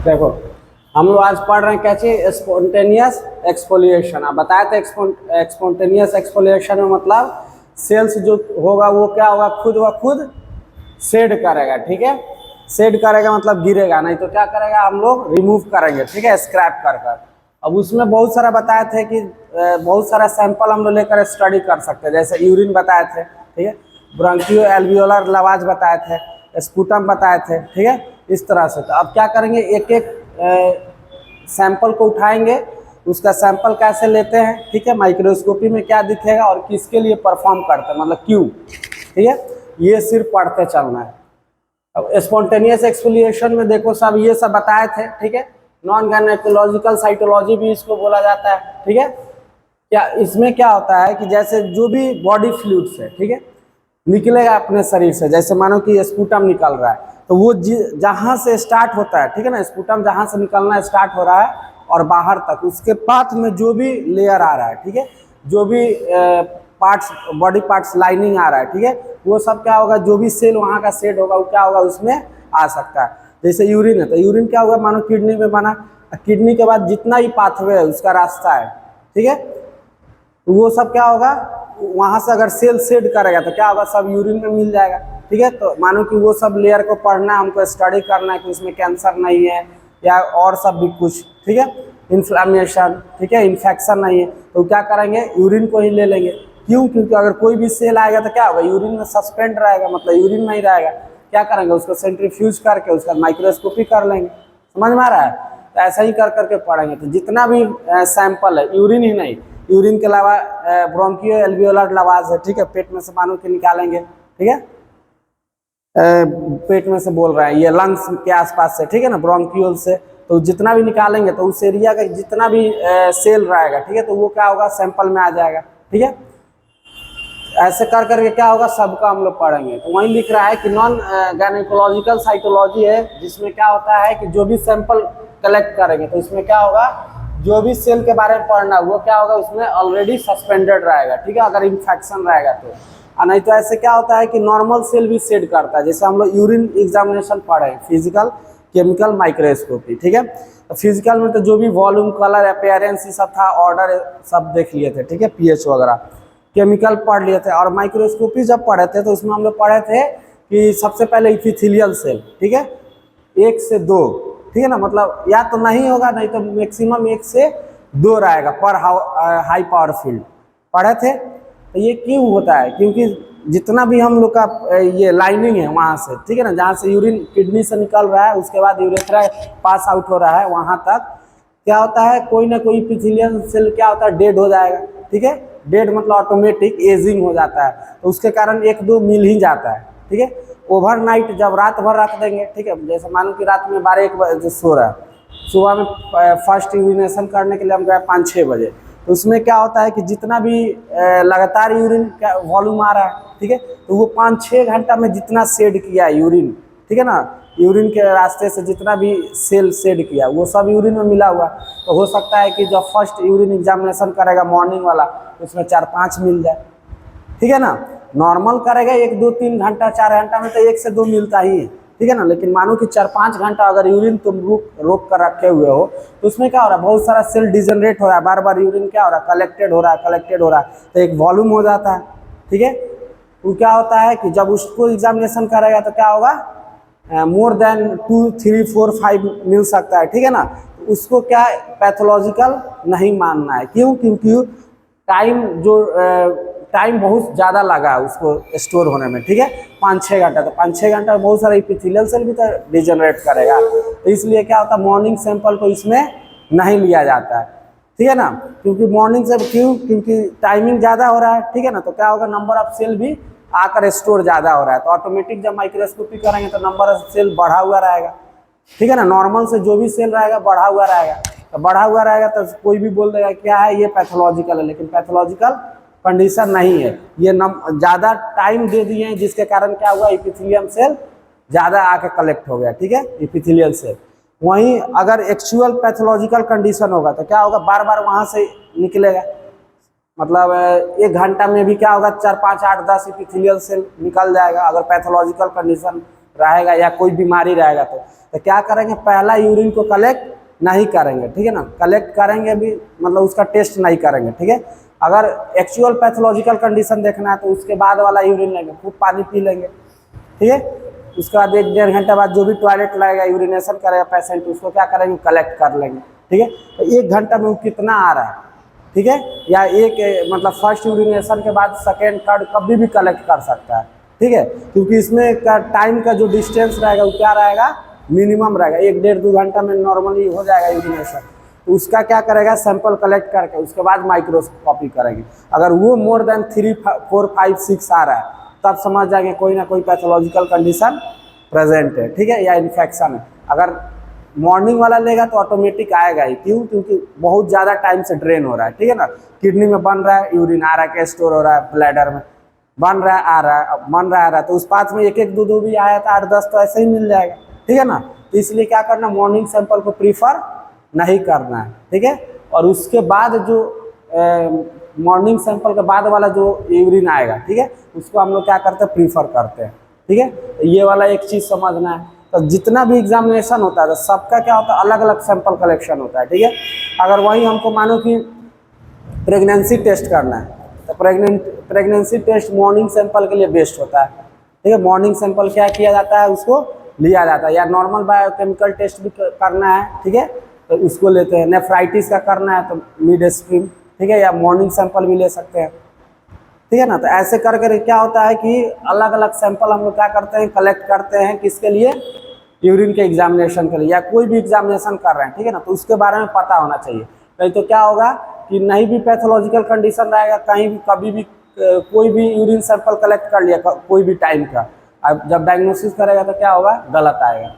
देखो, हम लोग आज पढ़ रहे हैं क्या चीज, स्पॉन्टेनियस एक्सफोलिएशन। आप बताए थे स्पॉन्टेनियस एक्सफोलिएशन में मतलब सेल्स जो होगा वो क्या होगा, खुद व खुद शेड करेगा। ठीक है, शेड करेगा मतलब गिरेगा नहीं, तो क्या करेगा, हम लोग रिमूव करेंगे। ठीक है, स्क्रैप कर कर। अब उसमें बहुत सारा बताए थे कि बहुत सारा सैंपल हम लोग लेकर स्टडी कर सकते हैं। जैसे यूरिन बताए थे, ठीक है, ब्रोंकियो एल्वियोलर लवाज बताए थे, स्पुटम बताए थे। ठीक है, इस तरह से। तो अब क्या करेंगे, एक एक सैंपल को उठाएंगे, उसका सैंपल कैसे लेते हैं, ठीक है, माइक्रोस्कोपी में क्या दिखेगा और किसके लिए परफॉर्म करते हैं, मतलब क्यों। ठीक है, ये सिर्फ पढ़ते चलना है। अब स्पॉन्टेनियस एक्सफोलिएशन में देखो सब ये सब बताए थे। ठीक है, नॉन गायनेकोलॉजिकल साइटोलॉजी भी इसको बोला जाता है। ठीक है, क्या इसमें क्या होता है कि जैसे जो भी बॉडी फ्लूइड्स है, ठीक है, निकलेगा अपने शरीर से, जैसे मानो कि स्पुटम निकल रहा है, तो वो जहाँ से स्टार्ट होता है, ठीक है ना, स्पुटम जहाँ से निकलना स्टार्ट हो रहा है और बाहर तक, उसके पाथ में जो भी लेयर आ रहा है, ठीक है, जो भी पार्ट्स, बॉडी पार्ट्स लाइनिंग आ रहा है, ठीक है, वो सब क्या होगा, जो भी सेल वहाँ का सेट होगा वो क्या होगा, उसमें आ सकता है। जैसे यूरिन है, तो यूरिन क्या होगा, मानो किडनी में बना, किडनी के बाद जितना ही पाथवे है उसका रास्ता है, ठीक है, तो वो सब क्या होगा, वहाँ से अगर सेल शेड करेगा तो क्या होगा, सब यूरिन में मिल जाएगा। ठीक है, तो मानो कि वो सब लेयर को पढ़ना है, हमको स्टडी करना है कि उसमें कैंसर नहीं है या और सब भी कुछ, ठीक है, इन्फ्लामेशन, ठीक है, इन्फेक्शन नहीं है, तो क्या करेंगे, यूरिन को ही ले लेंगे। क्यों, क्योंकि अगर कोई भी सेल आएगा तो क्या होगा, यूरिन में सस्पेंड रहेगा, मतलब यूरिन में ही रहेगा। क्या करेंगे, उसको सेंट्रीफ्यूज करके उसका माइक्रोस्कोपी कर लेंगे। समझ में आ रहा है, तो ऐसा ही कर करके पढ़ेंगे। तो जितना भी सैंपल है, यूरिन ही नहीं, यूरिन के अलावा ब्रोंकियो एल्वियोलर लवाज है, ठीक है, पेट में से मानो कि निकालेंगे, ठीक है, पेट में से बोल रहे हैं, ये लंग्स के आसपास से, ठीक है ना, ब्रोंकियोल से, तो जितना भी निकालेंगे तो उस एरिया का जितना भी सेल रहेगा, ठीक है, तो वो क्या होगा, सैंपल में आ जाएगा। ठीक है, ऐसे कर करके क्या होगा, सबका हम लोग पढ़ेंगे। तो वहीं लिख रहा है कि नॉन गायनेकोलॉजिकल साइटोलॉजी है, जिसमें क्या होता है कि जो भी सैंपल कलेक्ट करेंगे तो उसमें क्या होगा, जो भी सेल के बारे में पढ़ना वो क्या होगा, उसमें ऑलरेडी सस्पेंडेड रहेगा। ठीक है, अगर इन्फेक्शन रहेगा तो, और नहीं तो ऐसे क्या होता है कि नॉर्मल सेल भी शेड करता है। जैसे हम लोग यूरिन एग्जामिनेशन पढ़े, फिजिकल केमिकल माइक्रोस्कोपी, ठीक है, तो फिजिकल में तो जो भी वॉल्यूम, कलर, अपीयरेंस, ये सब था, ऑर्डर सब देख लिए थे, ठीक है, पीएच वगैरह, केमिकल पढ़ लिए थे। और माइक्रोस्कोपी जब पढ़े थे तो उसमें हम लोग पढ़े थे कि सबसे पहले इपिथेलियल सेल, ठीक है, 1 से 2, ठीक है ना, मतलब या तो नहीं होगा, नहीं तो मैक्सिमम 1 से 2 रहेगा पर हाई पावर फील्ड, पढ़े थे। तो ये क्यों होता है, क्योंकि जितना भी हम लोग का ये लाइनिंग है वहाँ से, ठीक है ना, जहाँ से यूरिन किडनी से निकल रहा है, उसके बाद यूरेथ्रा पास आउट हो रहा है, वहाँ तक क्या होता है, कोई ना कोई इपिथेलियल सेल क्या होता है, डेड हो जाएगा। ठीक है, डेड मतलब ऑटोमेटिक एजिंग हो जाता है, तो उसके कारण 1-2 मिल ही जाता है। ठीक है, ओवरनाइट जब रात भर रख देंगे, ठीक है, जैसे मानो कि रात में 12-1 बजे सो रहा है, सुबह में फर्स्ट यूरिनेशन करने के लिए हम गए 5-6 बजे, तो उसमें क्या होता है कि जितना भी लगातार यूरिन का वॉल्यूम आ रहा है, ठीक है, तो वो 5-6 घंटा में जितना शेड किया है यूरिन, ठीक है ना, यूरिन के रास्ते से जितना भी सेल शेड किया वो सब यूरिन में मिला हुआ। तो हो सकता है कि जब फर्स्ट यूरिन एग्जामिनेशन करेगा मॉर्निंग वाला, उसमें 4-5 मिल जाए। ठीक है ना, नॉर्मल करेगा 1-2-3 घंटा, 4 घंटा में तो 1 से 2 मिलता ही है। ठीक है ना, लेकिन मानो कि 4-5 घंटा अगर यूरिन तुम रोक कर रखे हुए हो, तो उसमें क्या हो रहा है, बहुत सारा सेल डिजनरेट हो रहा है, बार बार यूरिन क्या हो रहा है, कलेक्टेड हो रहा है, तो एक वॉल्यूम हो जाता है। ठीक है, वो क्या होता है कि जब उसको एग्जामिनेशन करेगा तो क्या होगा, मोर देन 2, 3, 4, 5 मिल सकता है। ठीक है ना, तो उसको क्या पैथोलॉजिकल नहीं मानना है। क्यों, क्योंकि टाइम बहुत ज़्यादा लगा है उसको स्टोर होने में। ठीक है, 5-6 घंटा, तो 5-6 घंटा में बहुत सारा इपिथेलियल सेल भी तो डिजनरेट करेगा, तो इसलिए क्या होता है, मॉर्निंग सैंपल को इसमें नहीं लिया जाता है। ठीक है ना, क्योंकि मॉर्निंग से, क्योंकि टाइमिंग ज़्यादा हो रहा है। ठीक है ना, तो क्या होगा, नंबर ऑफ सेल भी आकर स्टोर ज़्यादा हो रहा है, तो ऑटोमेटिक जब माइक्रोस्कोपी करेंगे तो नंबर ऑफ सेल बढ़ा हुआ रहेगा। ठीक है ना, नॉर्मल से जो भी सेल रहेगा बढ़ा हुआ रहेगा, तो बढ़ा हुआ रहेगा तो कोई भी बोल देगा क्या है, ये पैथोलॉजिकल है, लेकिन पैथोलॉजिकल कंडीशन नहीं है, ये ज़्यादा टाइम दे दिए हैं, जिसके कारण क्या हुआ, इपिथेलियम सेल ज़्यादा आके कलेक्ट हो गया। ठीक है, इपिथेलियल सेल। वहीं अगर एक्चुअल पैथोलॉजिकल कंडीशन होगा तो क्या होगा, बार बार वहाँ से निकलेगा, मतलब 1 घंटा में भी क्या होगा, 4, 5, 8, 10 इपिथेलियल सेल निकल जाएगा, अगर पैथोलॉजिकल कंडीशन रहेगा या कोई बीमारी रहेगा तो तो क्या करेंगे, पहला यूरिन को कलेक्ट नहीं करेंगे, ठीक है ना, कलेक्ट करेंगे भी मतलब उसका टेस्ट नहीं करेंगे, ठीक है। अगर एक्चुअल पैथोलॉजिकल कंडीशन देखना है तो उसके बाद वाला यूरिन लेंगे, खूब पानी पी लेंगे, ठीक है। उसके बाद 1-1.5 घंटे बाद जो भी टॉयलेट लाएगा, यूरिनेशन करेगा पेशेंट, उसको क्या करेंगे, कलेक्ट कर लेंगे, ठीक है। तो 1 घंटा में वो कितना आ रहा है, ठीक है, या एक मतलब फर्स्ट यूरिनेशन के बाद सेकेंड थर्ड कभी भी कलेक्ट कर सकता है, ठीक है, क्योंकि इसमें का टाइम का जो डिस्टेंस रहेगा वो क्या रहेगा, मिनिमम रहेगा, 1-1.5-2 घंटा में नॉर्मली हो जाएगा यूरिनेशन। तो उसका क्या करेगा, सैंपल कलेक्ट करके उसके बाद माइक्रोस्कोपी करेंगे। अगर वो मोर देन 3, 4, 5, 6 आ रहा है तब समझ जाएंगे कोई ना कोई पैथोलॉजिकल कंडीशन प्रेजेंट है, ठीक है, या इन्फेक्शन है। अगर मॉर्निंग वाला लेगा तो ऑटोमेटिक आएगा ही, क्यों, क्योंकि बहुत ज़्यादा टाइम से ड्रेन हो रहा है, ठीक है ना, किडनी में बन रहा है, यूरिन आ रहा है, स्टोर हो रहा है, ब्लैडर में बन रहा है, आ रहा है, बन रहा है, आ रहा है, तो उस पाँच में 1-1, 2-2 भी आया था, 8-10 तो ऐसे ही मिल जाएगा, ठीक है ना। तो इसलिए क्या करना, मॉर्निंग सैंपल को प्रीफर नहीं करना है, ठीक है। और उसके बाद जो मॉर्निंग सैंपल के बाद वाला जो यूरिन आएगा, ठीक है, उसको हम लोग क्या करते हैं, प्रीफर करते हैं, ठीक है। तो ये वाला एक चीज़ समझना है। तो जितना भी एग्जामिनेशन होता है तो सबका क्या होता है, अलग अलग सैंपल कलेक्शन होता है, ठीक है। अगर वही हमको मानो कि प्रेगनेंसी टेस्ट करना है तो प्रेगनेंसी टेस्ट मॉर्निंग सैंपल के लिए बेस्ट होता है, ठीक है। मॉर्निंग सैंपल क्या किया जाता है, उसको लिया जाता है, या नॉर्मल बायोकेमिकल टेस्ट भी करना है, ठीक है, तो उसको लेते हैं। नेफ्राइटिस का करना है तो मिड स्ट्रीम, ठीक है, या मॉर्निंग सैंपल भी ले सकते हैं, ठीक है ना। तो ऐसे कर कर क्या होता है कि अलग अलग सैंपल हम लोग क्या करते हैं, कलेक्ट करते हैं, किसके लिए, यूरिन के एग्जामिनेशन के लिए, या कोई भी एग्जामिनेशन कर रहे हैं, ठीक है ना, तो उसके बारे में पता होना चाहिए। नहीं तो क्या होगा कि नहीं भी पैथोलॉजिकल कंडीशन रहेगा, कहीं भी कभी भी कोई भी यूरिन सैंपल कलेक्ट कर लिया कोई भी टाइम का, अब जब डायग्नोसिस करेगा तो क्या होगा, गलत आएगा,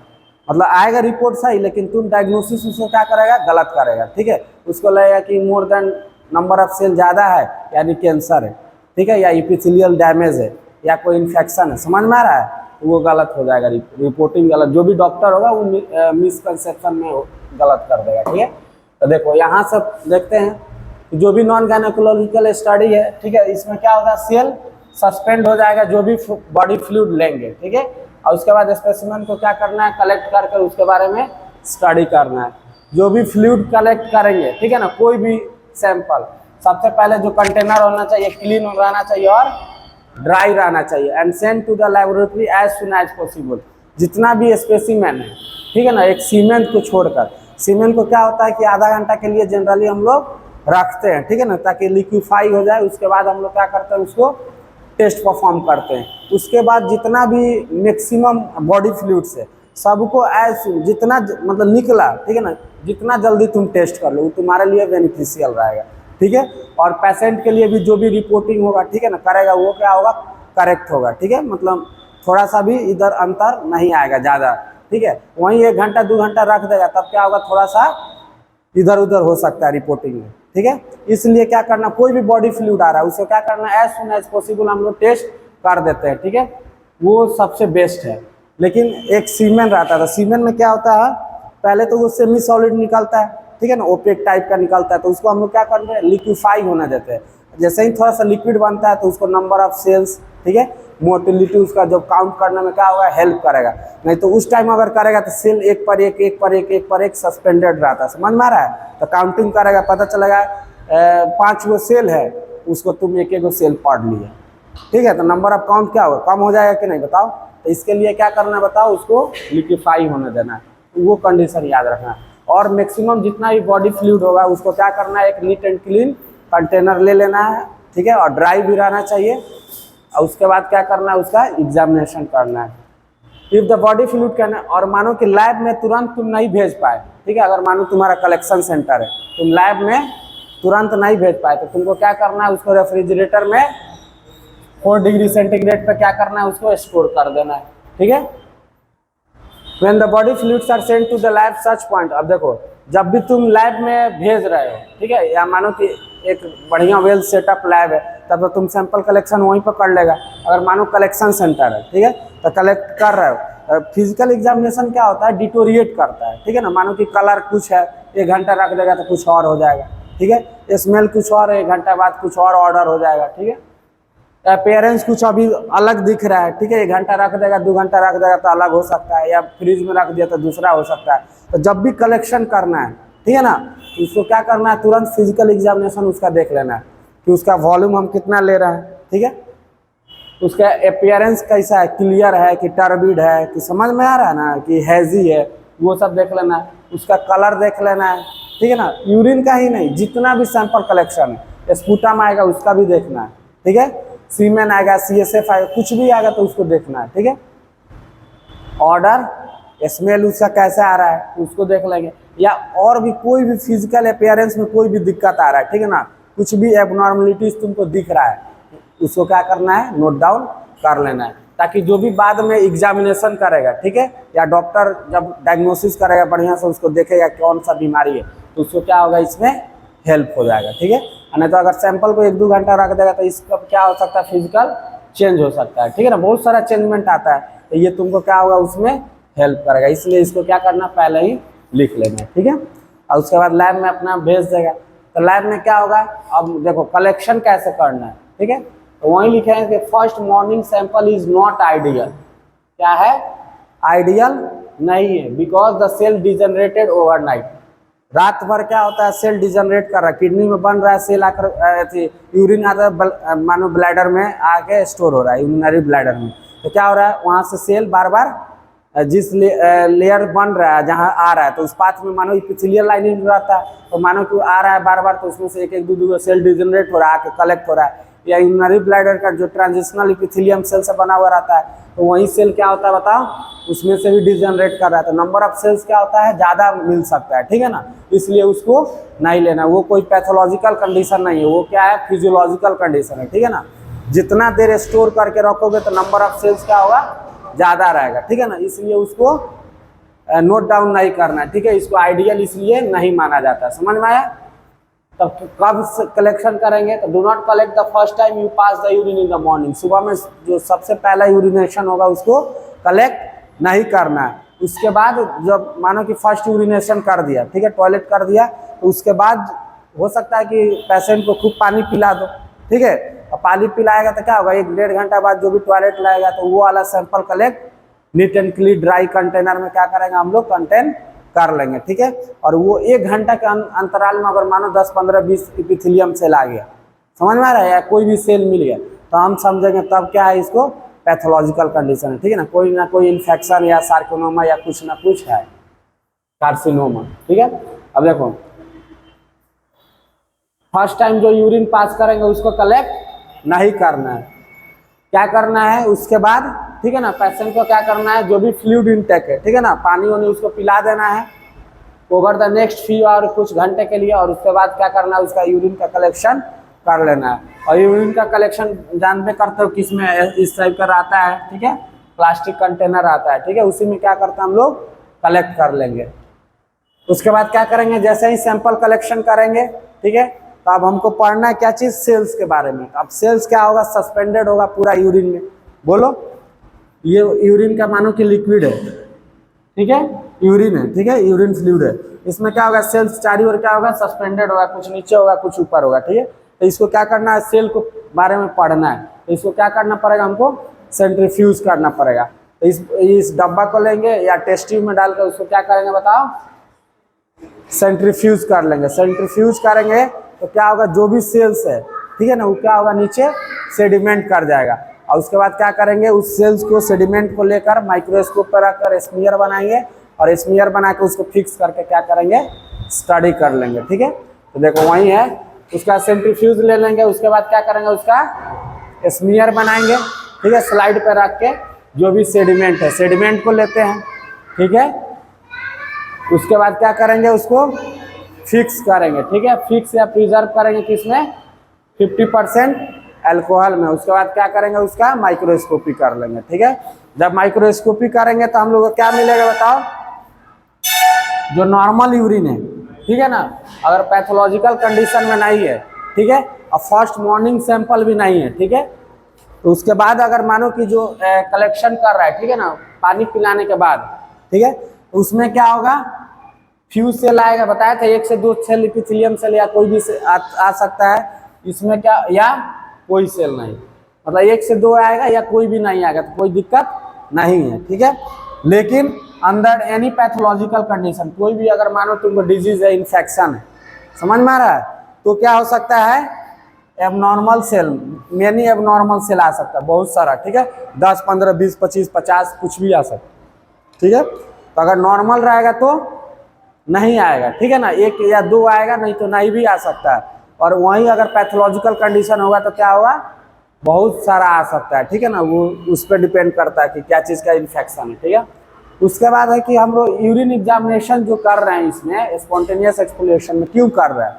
मतलब आएगा रिपोर्ट सही, लेकिन तुम डायग्नोसिस उसको क्या करेगा, गलत करेगा, ठीक है। उसको लगेगा कि more than number of cell ज़्यादा है, यानी कैंसर है, ठीक है, या इपिथेलियल डैमेज है, या कोई इन्फेक्शन है, समझ में आ रहा है, तो वो गलत हो जाएगा, रिपोर्टिंग गलत, जो भी डॉक्टर होगा वो मिसकंसेप्शन में गलत कर देगा, ठीक है। तो देखो यहाँ सब देखते हैं, जो भी नॉन गायनेकोलॉजिकल स्टडी है, ठीक है, इसमें क्या होगा, सेल सस्पेंड हो जाएगा जो भी बॉडी फ्लूइड लेंगे, ठीक है, और उसके बाद स्पेसिमेन को क्या करना है, कलेक्ट करके उसके बारे में स्टडी करना है। जो भी फ्लूइड कलेक्ट करेंगे, ठीक है ना, कोई भी सैंपल, सबसे पहले जो कंटेनर होना चाहिए क्लीन रहना चाहिए और ड्राई रहना चाहिए, and send to the laboratory as soon as possible. जितना भी स्पेसिमेन है, ठीक है ना, एक सीमेंट को छोड़कर, सीमेंट को क्या होता है कि आधा घंटा के लिए जनरली हम लोग रखते हैं, ठीक है ना, ताकि लिक्विफाई हो जाए। उसके बाद हम लोग क्या करते हैं, उसको टेस्ट परफॉर्म करते हैं। उसके बाद जितना भी मैक्सिमम बॉडी फ्लूइड्स है सबको एज जितना मतलब निकला, ठीक है ना, जितना जल्दी तुम टेस्ट कर लो वो तुम्हारे लिए बेनिफिशियल रहेगा, ठीक है। और पेशेंट के लिए भी जो भी रिपोर्टिंग होगा, ठीक है ना, करेगा वो क्या होगा, करेक्ट होगा, ठीक है, मतलब थोड़ा सा भी इधर अंतर नहीं आएगा ज़्यादा, ठीक है। वहीं 1 घंटा 2 घंटा रख देगा तब क्या होगा, थोड़ा सा इधर उधर हो सकता है रिपोर्टिंग में, ठीक है। इसलिए क्या करना, कोई भी बॉडी फ्लूइड आ रहा है उसे क्या करना, एज सुन एज पॉसिबल हम लोग टेस्ट कर देते हैं, ठीक है, वो सबसे बेस्ट है। लेकिन एक सीमेन रहता है, तो सीमेन में क्या होता है, पहले तो वो सेमी सॉलिड निकलता है, ठीक है ना, ओपेक टाइप का निकलता है, तो उसको हम लोग क्या करते हैं, लिक्विफाई होने देते हैं। जैसे ही थोड़ा सा लिक्विड बनता है तो उसको नंबर ऑफ सेल्स, ठीक है, मोटिलिटी उसका जब काउंट करने में क्या होगा, हेल्प करेगा। नहीं तो उस टाइम अगर करेगा तो सेल एक पर एक सस्पेंडेड रहता है, समझ में आ रहा है। तो काउंटिंग करेगा, पता चलेगा 5 गो सेल है, उसको तुम एक गो सेल पढ़ लिए, ठीक है, तो नंबर ऑफ काउंट क्या होगा, कम हो जाएगा कि नहीं, बताओ। तो इसके लिए क्या करना है, बताओ, उसको लिक्विफाई होने देना है, वो कंडीशन याद रखना है। और मैक्सिमम जितना भी बॉडी फ्लूइड होगा उसको क्या करना है, एक नीट एंड क्लीन कंटेनर ले लेना है, ठीक है, और ड्राई भी रहना चाहिए। और उसके बाद क्या करना है, उसका एग्जामिनेशन करना है। If the body fluid can, और मानो कि लैब में तुरंत तुम नहीं भेज पाए, ठीक है, अगर मानो तुम्हारा कलेक्शन सेंटर है, तुम लैब में तुरंत नहीं भेज पाए, तो तुमको क्या करना है, उसको रेफ्रिजरेटर में 4 डिग्री सेंटीग्रेड पे क्या करना है, उसको स्टोर कर देना है, ठीक है। When the body fluids are sent to the lab such point, अब देखो जब भी तुम लैब में भेज रहे हो, ठीक है, या मानो कि एक बढ़िया वेल सेटअप लैब है, तब तो तुम सैंपल कलेक्शन वहीं पर कर लेगा। अगर मानो कलेक्शन सेंटर है, ठीक है, तो कलेक्ट कर रहे हो। फिजिकल एग्जामिनेशन क्या होता है, डिटोरिएट करता है, ठीक है ना, मानो कि कलर कुछ है, 1 घंटा रख देगा तो कुछ और हो जाएगा, ठीक है, स्मेल कुछ और है, 1 घंटा बाद कुछ और ऑर्डर हो जाएगा, ठीक है। अपेयरेंस कुछ अभी अलग दिख रहा है, ठीक है, 1 घंटा रख देगा 2 घंटा रख देगा तो अलग हो सकता है, या फ्रिज में रख दिया तो दूसरा हो सकता है। तो जब भी कलेक्शन करना है, ठीक है ना, तो उसको क्या करना है, तुरंत फिजिकल एग्जामिनेशन उसका देख लेना है कि उसका वॉल्यूम हम कितना ले रहे हैं, ठीक है, उसका अपेयरेंस कैसा है, क्लियर है कि टर्बिड है, कि समझ में आ रहा है ना, कि हैजी है, वो सब देख लेना है। उसका कलर देख लेना है, ठीक है ना, यूरिन का ही नहीं, जितना भी सैंपल कलेक्शन है, स्पूटम आएगा उसका भी देखना है, ठीक है, सीमेन आएगा, CSF आएगा, कुछ भी आएगा तो उसको देखना है, ठीक है। ऑर्डर, स्मेल उसका कैसा आ रहा है उसको देख लेंगे, या और भी कोई भी फिजिकल अपेयरेंस में कोई भी दिक्कत आ रहा है, ठीक है ना, कुछ भी एबनॉर्मलिटीज तुमको दिख रहा है, उसको क्या करना है, नोट डाउन कर लेना है, ताकि जो भी बाद में एग्जामिनेशन करेगा, ठीक है, या डॉक्टर जब डायग्नोसिस करेगा बढ़िया से उसको देखेगा कौन सा बीमारी है, तो उसको क्या होगा, इसमें हेल्प हो जाएगा, ठीक है। नहीं तो अगर सैंपल को 1-2 घंटा रख देगा तो इसका क्या हो सकता है, फिजिकल चेंज हो सकता है, ठीक है ना, बहुत सारा चेंजमेंट आता है, तो ये तुमको क्या होगा, उसमें हेल्प करेगा, इसलिए इसको क्या करना, पहले ही लिख लेना, ठीक है। और उसके बाद लैब में अपना भेज देगा, तो लैब में क्या होगा, अब देखो कलेक्शन कैसे करना है, ठीक है, तो वहीं लिखे हैं कि first morning sample is not ideal, क्या है, आइडियल नहीं है, because the cell degenerated overnight, रात भर क्या होता है, सेल डिजनरेट कर रहा है, किडनी में बन रहा है, सेल आकर यूरिन आता है, मानो ब्लैडर में आके स्टोर हो रहा है, यूरिनरी ब्लैडर में, तो क्या हो रहा है, वहाँ से सेल बार बार जिस लेयर बन रहा है जहाँ आ रहा है, तो उस पाथ में मानो इपिथेलियल लाइनिंग रहता है, तो मानो कि आ रहा है बार बार, तो उसमें से एक 2 सेल डिजनरेट हो रहा है, आके कलेक्ट हो रहा है, या यूरिनरी ब्लैडर का जो ट्रांजिशनल इपिथेलियम सेल से बना हुआ रहता है, तो वही सेल क्या होता है बताओ, उसमें से भी डिजनरेट कर रहा है, तो नंबर ऑफ सेल्स क्या होता है, ज़्यादा मिल सकता है, ठीक है ना, इसलिए उसको नहीं लेना, वो कोई पैथोलॉजिकल कंडीशन नहीं है, वो क्या है, फिजियोलॉजिकल कंडीशन है, ठीक है ना, जितना देर स्टोर करके रखोगे तो नंबर ऑफ सेल्स क्या होगा, ज़्यादा रहेगा, ठीक है ना, इसलिए उसको नोट डाउन नहीं करना है, ठीक है, इसको आइडियल इसलिए नहीं माना जाता, समझ में आया। तब कब कलेक्शन करेंगे, तो do not collect the first time you pass the urine in the morning, सुबह में जो सबसे पहला यूरिनेशन होगा उसको कलेक्ट नहीं करना है। उसके बाद जब मानो कि फर्स्ट यूरिनेशन कर दिया, ठीक है, टॉयलेट कर दिया, तो उसके बाद हो सकता है कि पेशेंट को खूब पानी पिला दो, ठीक है, और पानी पिलाएगा तो क्या होगा, 1-1.5 घंटा बाद जो भी टॉयलेट लाएगा तो वो वाला sample collect neat and clean dry container में क्या करेंगे हम लोग, कंटेन कर लेंगे, ठीक है, और वो 1 घंटा के अंतराल में अगर मानो 10, 15, 20 इपिथेलियम सेल आ गया, समझ में आ रहा है, या कोई भी सेल मिल गया, तो हम समझेंगे तब क्या है, इसको पैथोलॉजिकल कंडीशन है, ठीक है ना कोई इन्फेक्शन या सार्कोनोमा या कुछ ना कुछ है, कार्सिनोमा, ठीक है। अब देखो फर्स्ट टाइम जो यूरिन पास करेंगे उसको कलेक्ट नहीं करना है, क्या करना है उसके बाद, ठीक है ना, पेशेंट को क्या करना है, जो भी फ्लूइड इनटेक है, ठीक है ना, पानी वानी उसको पिला देना है over the next few hour, कुछ घंटे के लिए, और उसके बाद क्या करना है, उसका यूरिन का कलेक्शन कर लेना है। और यूरिन का कलेक्शन जानते करते हो किस में, इस टाइप का आता है, ठीक है, प्लास्टिक कंटेनर आता है, ठीक है, उसी में क्या करते हैं हम लोग कलेक्ट कर लेंगे। उसके बाद क्या करेंगे, जैसे ही सैंपल कलेक्शन करेंगे, ठीक है, तो अब हमको पढ़ना है क्या चीज़, सेल्स के बारे में। अब सेल्स क्या होगा, सस्पेंडेड होगा पूरा यूरिन में, बोलो, ये यूरिन का मानो कि लिक्विड है, ठीक है, यूरिन है, ठीक है, यूरिन फ्लूइड है, इसमें क्या होगा, सेल्स चारी ओर क्या होगा, सस्पेंडेड होगा, कुछ नीचे होगा कुछ ऊपर होगा, ठीक है, तो इसको क्या करना है, सेल को बारे में पढ़ना है, तो इसको क्या करना पड़ेगा, हमको सेंट्रीफ्यूज करना पड़ेगा। तो इस डब्बा को लेंगे या टेस्ट ट्यूब में डालकर उसको क्या करेंगे बताओ, सेंट्रीफ्यूज कर लेंगे। सेंट्रीफ्यूज करेंगे तो क्या होगा, जो भी सेल्स है, ठीक है ना, वो क्या होगा, नीचे सेडिमेंट कर जाएगा, और उसके बाद क्या करेंगे, उस सेल्स को सेडिमेंट को लेकर माइक्रोस्कोप पर रखकर स्मीयर बनाएंगे, और स्मीयर बना के उसको फिक्स करके क्या करेंगे, स्टडी कर लेंगे, ठीक है। तो देखो वही है, उसका सेंट्रीफ्यूज ले लेंगे, उसके बाद क्या करेंगे, उसका स्मीयर बनाएंगे, ठीक है, स्लाइड पर रख के जो भी सेडिमेंट है, सेडिमेंट को लेते हैं, ठीक है, उसके बाद क्या करेंगे, उसको फिक्स करेंगे, ठीक है, फिक्स या प्रिजर्व करेंगे किसमें, 50% अल्कोहल में। उसके बाद क्या करेंगे, उसका माइक्रोस्कोपी कर लेंगे, ठीक है। जब माइक्रोस्कोपी करेंगे तो हम लोग को क्या मिलेगा बताओ, जो नॉर्मल यूरिन है, ठीक है ना, अगर पैथोलॉजिकल कंडीशन में नहीं है, ठीक है, और फर्स्ट मॉर्निंग सैंपल भी नहीं है, ठीक है, तो उसके बाद अगर मानो कि जो कलेक्शन कर रहा है, ठीक है ना, पानी पिलाने के बाद, ठीक है, तो उसमें क्या होगा, फ्यूज सेल आएगा, बताया था 1 से 2 सेल इपिथेलियम सेल या कोई भी आ सकता है, इसमें क्या, या कोई सेल नहीं, मतलब 1 से 2 आएगा या कोई भी नहीं आएगा तो कोई दिक्कत नहीं है, ठीक है। लेकिन अंडर एनी पैथोलॉजिकल कंडीशन, कोई भी अगर मानो तुमको डिजीज है, इन्फेक्शन है, समझ में आ रहा है, तो क्या हो सकता है, abnormal cell, many abnormal cell आ सकता है, बहुत सारा, ठीक है, 10, 15, 20, 25, 50 कुछ भी आ सकता है, ठीक है। तो अगर नॉर्मल रहेगा तो नहीं आएगा, ठीक है ना, 1 या 2 आएगा, नहीं तो नहीं भी आ सकता है। और वहीं अगर पैथोलॉजिकल कंडीशन होगा तो क्या होगा, बहुत सारा आ सकता है, ठीक है ना, वो उस पर डिपेंड करता है कि क्या चीज़ का इन्फेक्शन है, ठीक है। उसके बाद है कि हम लोग यूरिन एग्जामिनेशन जो कर रहे हैं इसमें स्पॉन्टेनियस एक्सफोलिएशन में, क्यों कर रहे हैं,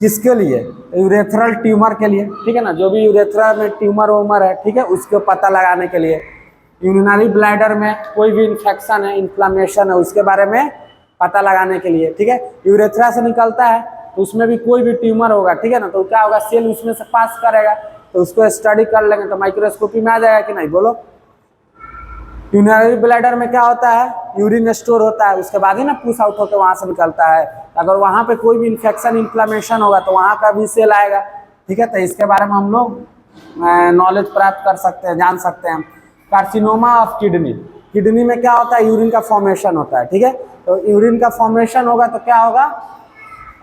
किसके लिए, यूरेथ्रल ट्यूमर के लिए, ठीक है ना, जो भी यूरेथ्रा में ट्यूमर वूमर है, ठीक है, उसको पता लगाने के लिए। यूरिनरी ब्लैडर में कोई भी इन्फेक्शन है, इन्फ्लामेशन है, उसके बारे में पता लगाने के लिए, ठीक है। यूरेथ्रा से निकलता है तो उसमें भी कोई भी ट्यूमर होगा, ठीक है ना, तो क्या होगा, सेल उसमें से पास करेगा, तो उसको स्टडी कर लेंगे तो माइक्रोस्कोपी में आ जाएगा कि नहीं, बोलो। यूरिनरी ब्लैडर में क्या होता है, यूरिन स्टोर होता है, उसके बाद ही ना पुश आउट होकर वहां से निकलता है। अगर वहां पे कोई भी इन्फेक्शन इन्फ्लामेशन होगा तो वहां का भी सेल आएगा, ठीक है। तो इसके बारे में हम लोग नॉलेज प्राप्त कर सकते हैं, जान सकते हैं। कार्सिनोमा ऑफ किडनी, किडनी में क्या होता है, यूरिन का फॉर्मेशन होता है, ठीक है। तो यूरिन का फॉर्मेशन होगा तो क्या होगा,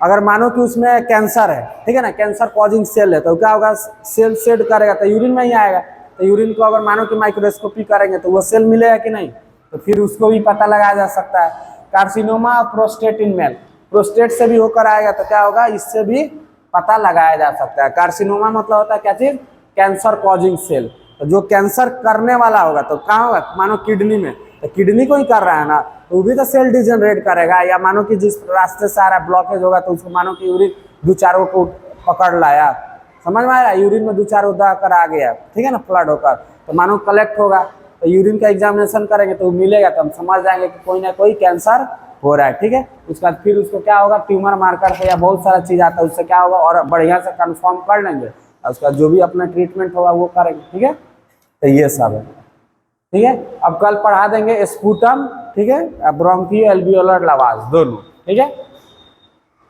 अगर मानो कि उसमें कैंसर है, ठीक है ना, कैंसर कॉजिंग सेल है, तो क्या होगा, सेल शेड करेगा तो यूरिन में ही आएगा। तो यूरिन को अगर मानो कि माइक्रोस्कोपी करेंगे तो वो सेल मिलेगा कि नहीं, तो फिर उसको भी पता लगाया जा सकता है। Carcinoma of prostate in male, prostate से भी होकर आएगा तो क्या होगा, इससे भी पता लगाया जा सकता है। कार्सिनोमा मतलब होता है क्या चीज, कैंसर कॉजिंग सेल। तो जो कैंसर करने वाला होगा तो कहाँ होगा, मानो किडनी में, तो किडनी को ही कर रहा है ना, तो वो भी तो सेल डिजनरेट करेगा। या मानो कि जिस रास्ते से आ रहा ब्लॉकेज होगा तो उसको मानो कि यूरिन 2-4 को पकड़ लाया, समझ में आया, यूरिन में 2-4 दहा कर आ गया, ठीक है ना, फ्लड होकर, तो मानो कलेक्ट होगा, तो यूरिन का एग्जामिनेशन करेंगे तो मिलेगा, तो हम समझ जाएंगे कि कोई ना कोई कैंसर हो रहा है, ठीक है। उसके बाद फिर उसको क्या होगा, ट्यूमर मार्कर से या बहुत सारा चीज आता है, उससे क्या होगा, और बढ़िया से कंफर्म कर लेंगे, और उसका जो भी अपना ट्रीटमेंट होगा वो करेंगे, ठीक है। तो ये सब है, ठीक है। अब कल पढ़ा देंगे स्पूटम, ठीक है, ब्रोंकियो एल्वियोलर लवाज दोनों, ठीक है।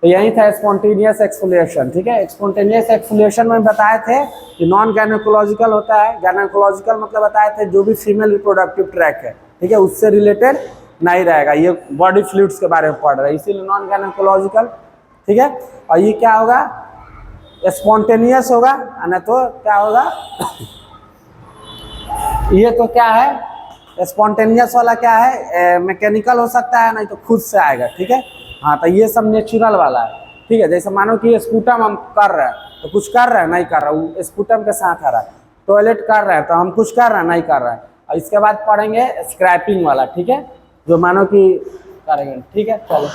तो यही था स्पॉन्टेनियस एक्सफोलिएशन, ठीक है। स्पॉन्टेनियस एक्सफोलिएशन में बताए थे कि नॉन गायनेकोलॉजिकल होता है, गायनेकोलॉजिकल मतलब बताए थे जो भी फीमेल रिप्रोडक्टिव ट्रैक है, ठीक है, उससे रिलेटेड नहीं रहेगा, ये बॉडी फ्लूइड्स के बारे में पढ़ रहे हैं, इसीलिए नॉन गायनेकोलॉजिकल, ठीक है। और ये क्या होगा, स्पॉन्टेनियस होगा, नहीं तो क्या होगा ये तो क्या है, स्पॉन्टेनियस वाला क्या है, मैकेनिकल हो सकता है, नहीं तो खुद से आएगा, ठीक है। हाँ, तो ये सब नेचुरल वाला है, ठीक है। जैसे मानो कि स्पूटम हम कर रहे हैं तो कुछ कर रहे हैं, नहीं कर रहा, वो स्पूटम के साथ आ रहा है, टॉयलेट कर रहे हैं तो हम कुछ कर रहे हैं, नहीं कर रहे हैं। और इसके बाद पढ़ेंगे स्क्रैपिंग वाला, ठीक है, जो मानो कि करेंगे, ठीक है, चलो।